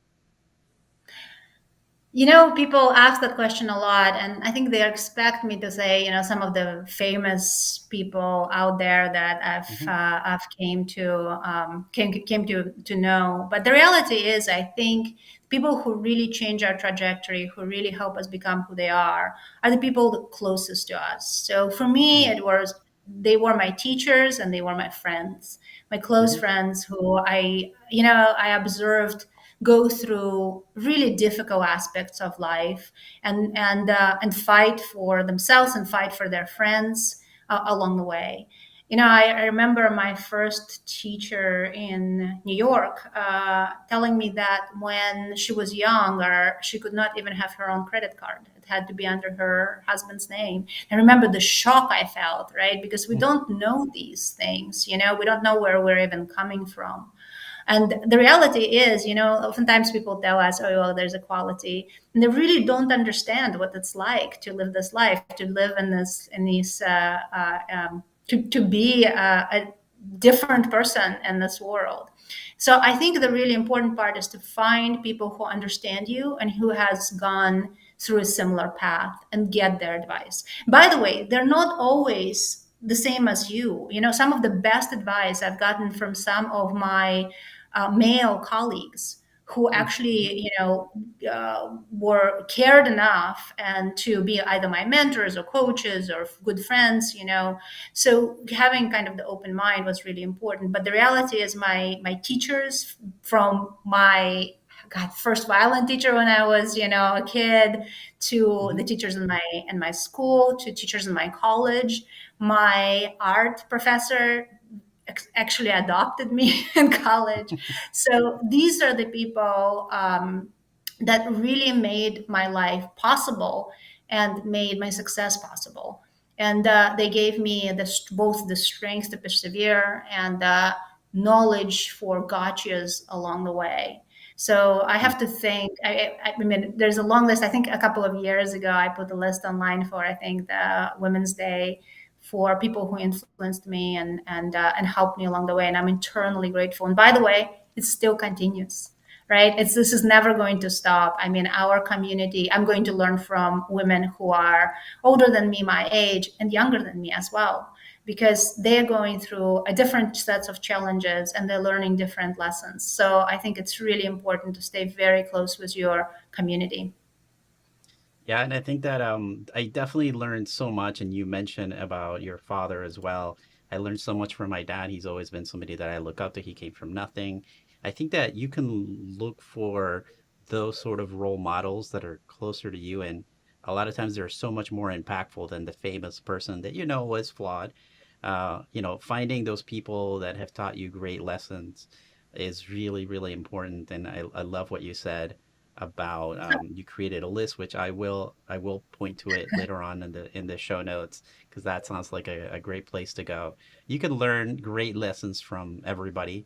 People ask that question a lot, and I think they expect me to say, some of the famous people out there that Hmm. I've came to know. But the reality is, I think people who really change our trajectory, who really help us become who they are the people closest to us. So for me, Hmm. they were my teachers and they were my friends, my close Hmm. friends who I observed go through really difficult aspects of life, and fight for themselves and fight for their friends along the way. I remember my first teacher in New York telling me that when she was younger, she could not even have her own credit card. It had to be under her husband's name. I remember the shock I felt, right? Because we don't know these things, we don't know where we're even coming from. And the reality is, oftentimes people tell us, oh, well, there's equality. And they really don't understand what it's like to live this life, to live in these, to be a different person in this world. So I think the really important part is to find people who understand you and who has gone through a similar path and get their advice. By the way, they're not always the same as you. Some of the best advice I've gotten from some of my male colleagues who actually, were cared enough and to be either my mentors or coaches or good friends. So having kind of the open mind was really important. But the reality is, my teachers, from my first violin teacher when I was, a kid, to the Hmm. teachers in my school, to teachers in my college, my art professor actually adopted me in college. So these are the people that really made my life possible and made my success possible. And they gave me both the strength to persevere and knowledge for gotchas along the way. So I have to think. I mean, there's a long list. I think a couple of years ago, I put a list online for, I think, the Women's Day, for people who influenced me and helped me along the way, and I'm eternally grateful. And by the way, it still continues, right? This is never going to stop. I mean, our community. I'm going to learn from women who are older than me, my age, and younger than me as well, because they're going through a different sets of challenges and they're learning different lessons. So I think it's really important to stay very close with your community. Yeah, and I think that I definitely learned so much, and you mentioned about your father as well. I learned so much from my dad. He's always been somebody that I look up to. He came from nothing. I think that you can look for those sort of role models that are closer to you. And a lot of times they're so much more impactful than the famous person that you know was flawed. Finding those people that have taught you great lessons is really, really important. And I love what you said about you created a list, which I will point to it later on in the show notes because that sounds like a great place to go. You can learn great lessons from everybody.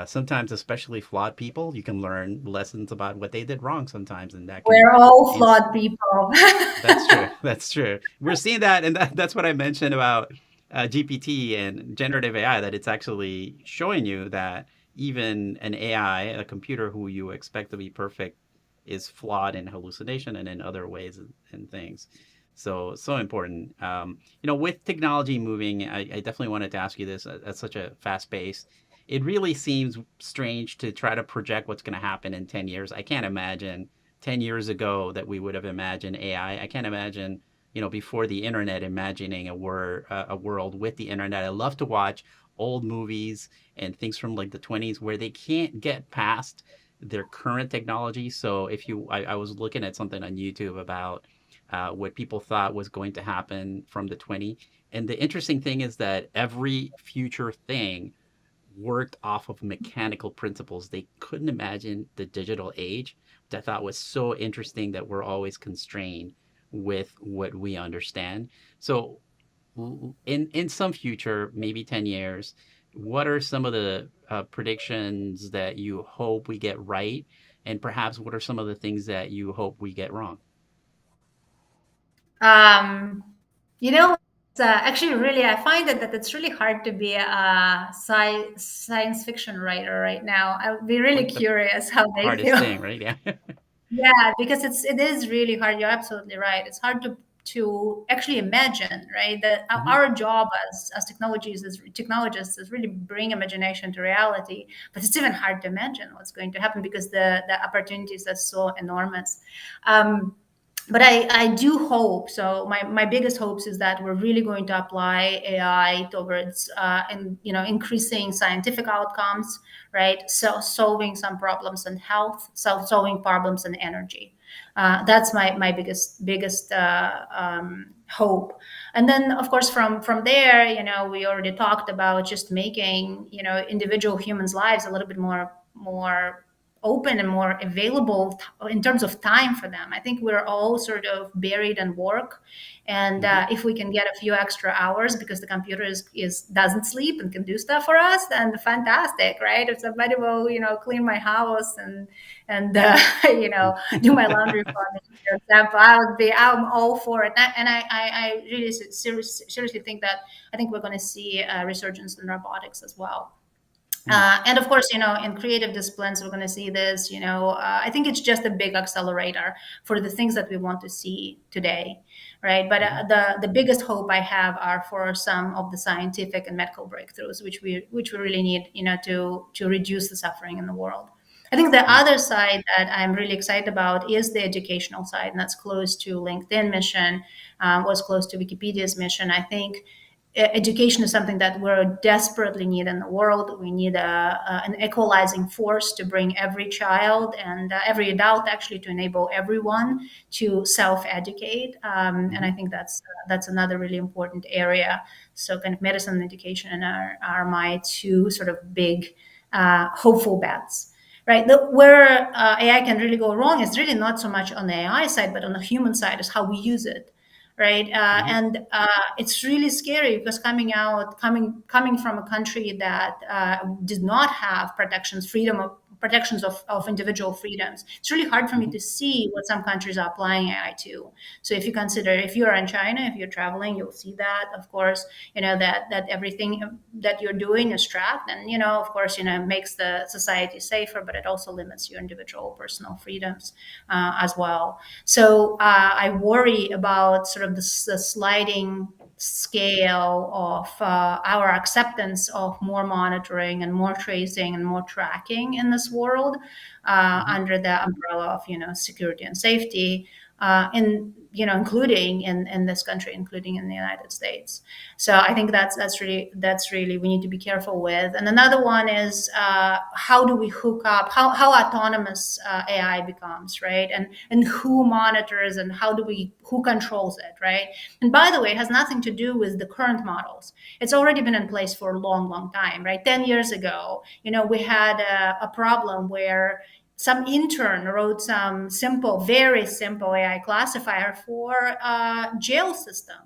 Sometimes, especially flawed people, you can learn lessons about what they did wrong sometimes, and that can We're all ins- flawed people. that's true. That's true. We're seeing that, and that's what I mentioned about GPT and generative AI. That it's actually showing you that even an AI, a computer who you expect to be perfect, is flawed in hallucination and in other ways and things. So important. With technology moving, I definitely wanted to ask you this at such a fast pace. It really seems strange to try to project what's going to happen in 10 years. I can't imagine 10 years ago that we would have imagined AI. I can't imagine, before the internet, imagining a world with the internet. I love to watch old movies and things from like the 20s where they can't get past their current technology. So I was looking at something on YouTube about what people thought was going to happen from the 20. And the interesting thing is that every future thing worked off of mechanical principles. They couldn't imagine the digital age, which I thought was so interesting that we're always constrained with what we understand. So, in some future, maybe 10 years, what are some of the predictions that you hope we get right? And perhaps what are some of the things that you hope we get wrong? Um, you know, it's actually really, I find that it's really hard to be a science fiction writer right now. I would be really Like the curious how they hardest feel. thing, right? Yeah. Yeah, because it is really hard. You're absolutely right. It's hard to actually imagine, right? That Hmm. our job as technologists is really bring imagination to reality. But it's even hard to imagine what's going to happen because the opportunities are so enormous. Um, but I do hope so. My biggest hopes is that we're really going to apply AI towards and increasing scientific outcomes, right? So solving some problems in health, solving problems in energy. That's my biggest hope. And then of course from there, we already talked about just making individual humans' lives a little bit more open and more available in terms of time for them. I think we're all sort of buried in work, and Hmm. if we can get a few extra hours because the computer is doesn't sleep and can do stuff for us, then fantastic, right? If somebody will clean my house and do my laundry for me, for example, I'm all for it. And I really seriously think that I think we're going to see a resurgence in robotics as well. And of course, in creative disciplines, we're going to see this. I think it's just a big accelerator for the things that we want to see today, right? But Hmm. the biggest hope I have are for some of the scientific and medical breakthroughs, which we really need, to reduce the suffering in the world. I think the Hmm. other side that I'm really excited about is the educational side, and that's close to LinkedIn mission, was close to Wikipedia's mission. I think education is something that we're desperately need in the world. We need an equalizing force to bring every child and every adult actually to enable everyone to self-educate. And Hmm. I think that's another really important area. So kind of medicine and education are my two sort of big hopeful bets. Right, where AI can really go wrong is really not so much on the AI side, but on the human side is how we use it, right? Hmm. And it's really scary because coming from a country that did not have protections of individual freedoms, it's really hard for me Hmm. to see what some countries are applying AI to. So if you consider, if you're in China, if you're traveling, you'll see that, of course, that everything that you're doing is tracked, and of course, it makes the society safer, but it also limits your individual personal freedoms as well. So I worry about sort of the sliding scale of our acceptance of more monitoring and more tracing and more tracking in this world Hmm. under the umbrella of security and safety. in including in this country, including in the United States. So I think that's really we need to be careful with. And another one is how do we hook up how autonomous AI becomes, right? And who monitors and who controls it, right? And by the way, it has nothing to do with the current models. It's already been in place for a long, long time, right? 10 years ago, we had a problem where some intern wrote some simple, very simple AI classifier for a jail system,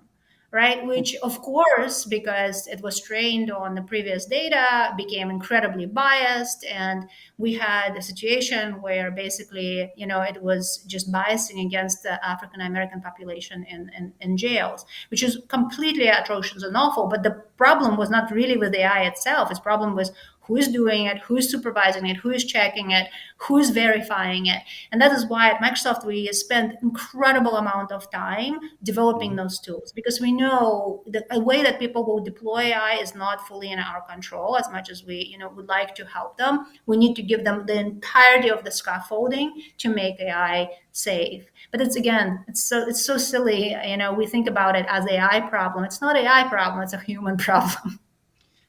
right? Which, of course, because it was trained on the previous data, became incredibly biased. And we had a situation where basically, it was just biasing against the African American population in jails, which is completely atrocious and awful. But the problem was not really with AI itself. Its problem was who is doing it, who is supervising it, who is checking it, who is verifying it. And that is why at Microsoft we spend incredible amount of time developing Mhm. those tools, because we know that a way that people will deploy AI is not fully in our control. As much as we would like to help them, we need to give them the entirety of the scaffolding to make AI safe. But it's so silly. We think about it as AI problem. It's not AI problem, it's a human problem.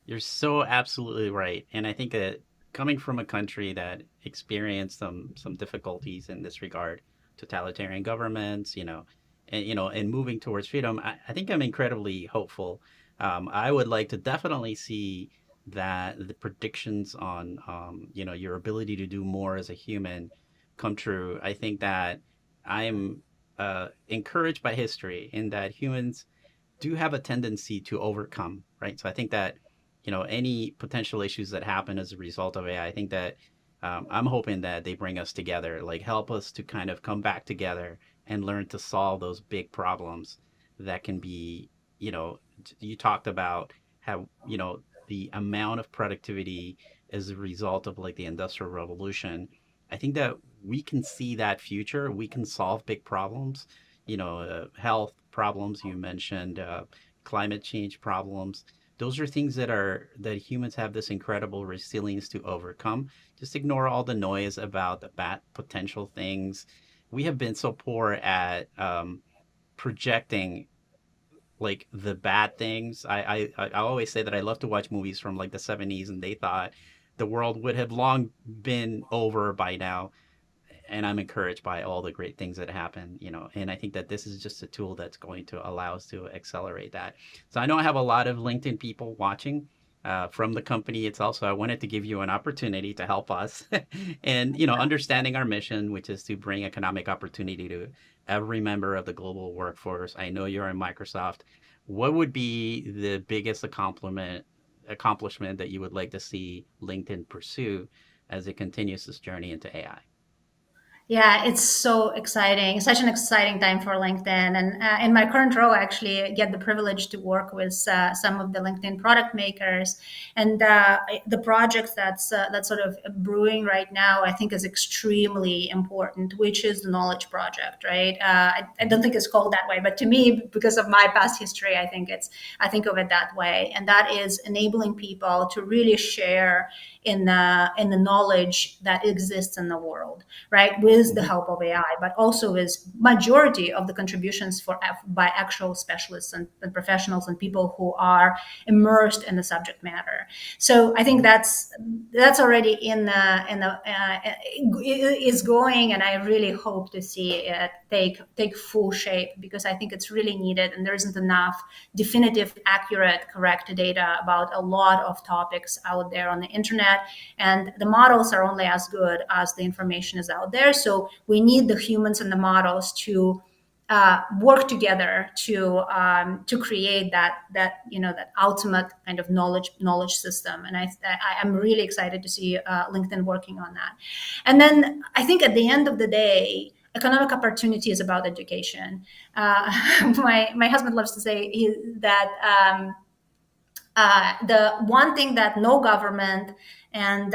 You're so absolutely right. And I think that coming from a country that experienced some difficulties in this regard, totalitarian governments, and moving towards freedom, I think I'm incredibly hopeful. I would like to definitely see that the predictions on your ability to do more as a human come true. I think that I'm encouraged by history in that humans do have a tendency to overcome, right? So I think that, any potential issues that happen as a result of AI, I think that I'm hoping that they bring us together, like help us to kind of come back together and learn to solve those big problems that can be, you talked about how, the amount of productivity as a result of like the industrial revolution. I think that we can see that future. We can solve big problems, health problems you mentioned, climate change problems. Those are things that humans have this incredible resilience to overcome. Just ignore all the noise about the bad potential things. We have been so poor at projecting like the bad things. I always say that I love to watch movies from like the 70s, and they thought the world would have long been over by now, and I'm encouraged by all the great things that happen, and I think that this is just a tool that's going to allow us to accelerate that. So I know I have a lot of LinkedIn people watching from the company itself, so I wanted to give you an opportunity to help us and, understanding our mission, which is to bring economic opportunity to every member of the global workforce. I know you're in Microsoft. What would be the biggest accomplishment that you would like to see LinkedIn pursue as it continues this journey into AI? Yeah, it's so exciting. Such an exciting time for LinkedIn. And in my current role, I actually get the privilege to work with some of the LinkedIn product makers. And the project that's sort of brewing right now, I think is extremely important, which is the Knowledge Project, right? I don't think it's called that way, but to me, because of my past history, I think of it that way. And that is enabling people to really share in the knowledge that exists in the world, right? With the Mm-hmm. help of AI, but also with majority of the contributions by actual specialists and professionals and people who are immersed in the subject matter. So I think Mm-hmm. that's already is going, and I really hope to see it take full shape, because I think it's really needed, and there isn't enough definitive, accurate, correct data about a lot of topics out there on the internet, and the models are only as good as the information is out there. So we need the humans and the models to work together to create that ultimate kind of knowledge system. And I'm really excited to see LinkedIn working on that. And then I think at the end of the day, economic opportunity is about education. My husband loves to say that the one thing that no government and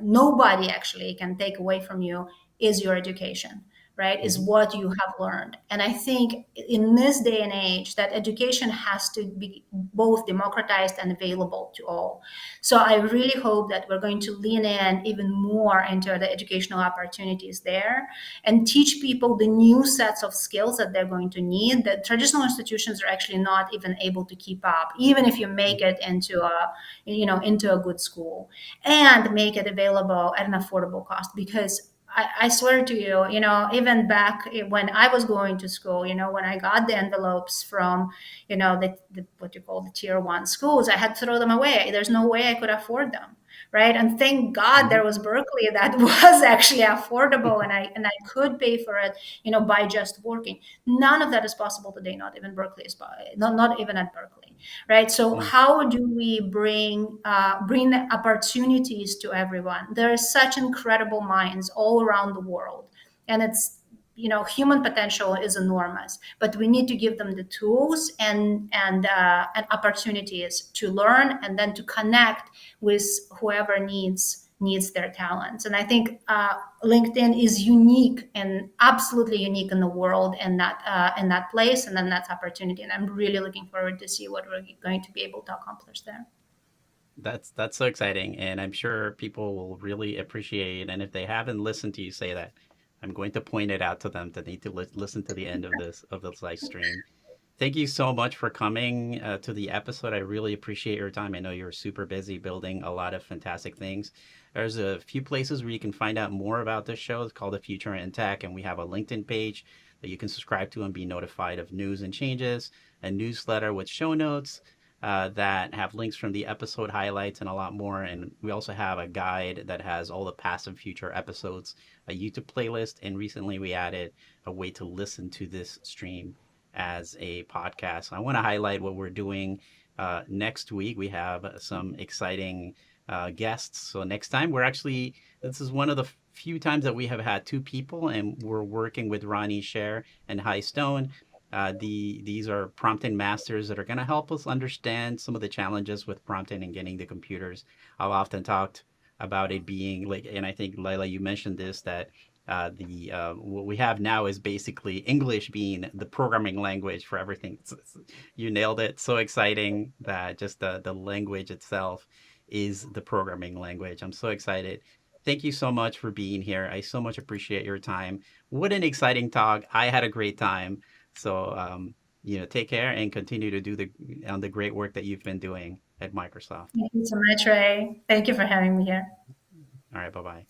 nobody actually can take away from you is your education, right, is Hmm. what you have learned. And I think in this day and age, that education has to be both democratized and available to all. So I really hope that we're going to lean in even more into the educational opportunities there and teach people the new sets of skills that they're going to need. The traditional institutions are actually not even able to keep up, even if you make it into a, into a good school, and make it available at an affordable cost. Because I swear to you, even back when I was going to school, when I got the envelopes from, the what you call the tier 1 schools, I had to throw them away. There's no way I could afford them, right? And thank God Hmm. there was Berkeley that was actually affordable, and I could pay for it, by just working. None of that is possible today. Not even Berkeley is, not even at Berkeley, right? So how do we bring the opportunities to everyone? There are such incredible minds all around the world, and it's, human potential is enormous, but we need to give them the tools and opportunities to learn, and then to connect with whoever needs their talents. And I think LinkedIn is unique, and absolutely unique in the world, in that place, and then that's opportunity. And I'm really looking forward to see what we're going to be able to accomplish there. That's so exciting, and I'm sure people will really appreciate. And if they haven't listened to you say that, I'm going to point it out to them that need to listen to the end of this live stream. Thank you so much for coming to the episode. I really appreciate your time. I know you're super busy building a lot of fantastic things. There's a few places where you can find out more about this show. It's called The Future in Tech, and we have a LinkedIn page that you can subscribe to and be notified of news and changes, a newsletter with show notes that have links from the episode highlights and a lot more. And we also have a guide that has all the past and future episodes, a YouTube playlist, and recently we added a way to listen to this stream as a podcast. I want to highlight what we're doing next week. We have some exciting guests. So next time this is one of the few times that we have had two people, and we're working with Ronnie Share and High Stone. These are prompting masters that are going to help us understand some of the challenges with prompting and getting the computers. I've often talked about it being like, and I think Lila, you mentioned this, that the what we have now is basically English being the programming language for everything. You nailed it. So exciting that just the language itself is the programming language. I'm so excited. Thank you so much for being here. I so much appreciate your time. What an exciting talk. I had a great time. So take care and continue to do the great work that you've been doing at Microsoft. Thank you so much, Ray. Thank you for having me here. All right, bye bye.